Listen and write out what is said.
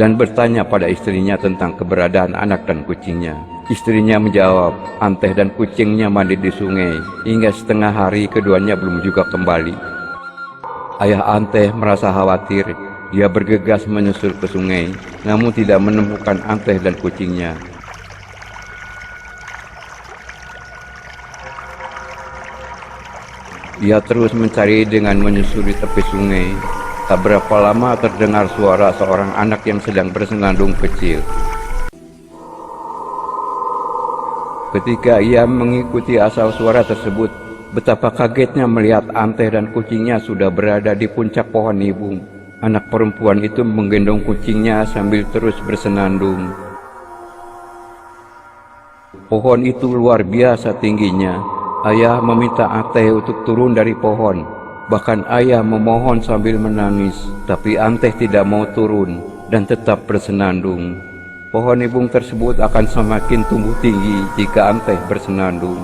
dan bertanya pada istrinya tentang keberadaan anak dan kucingnya. Istrinya menjawab, Anteh dan kucingnya mandi di sungai, hingga setengah hari keduanya belum juga kembali. Ayah Anteh merasa khawatir. Dia bergegas menyusul ke sungai, namun tidak menemukan Anteh dan kucingnya. Ia terus mencari dengan menyusuri tepi sungai. Tak berapa lama terdengar suara seorang anak yang sedang bersenandung kecil. Ketika ia mengikuti asal suara tersebut, betapa kagetnya melihat Anteh dan kucingnya sudah berada di puncak pohon nibung. Anak perempuan itu menggendong kucingnya sambil terus bersenandung. Pohon itu luar biasa tingginya. Ayah meminta Anteh untuk turun dari pohon. Bahkan ayah memohon sambil menangis, tapi Anteh tidak mau turun dan tetap bersenandung. Pohon nibung tersebut akan semakin tumbuh tinggi jika Anteh bersenandung.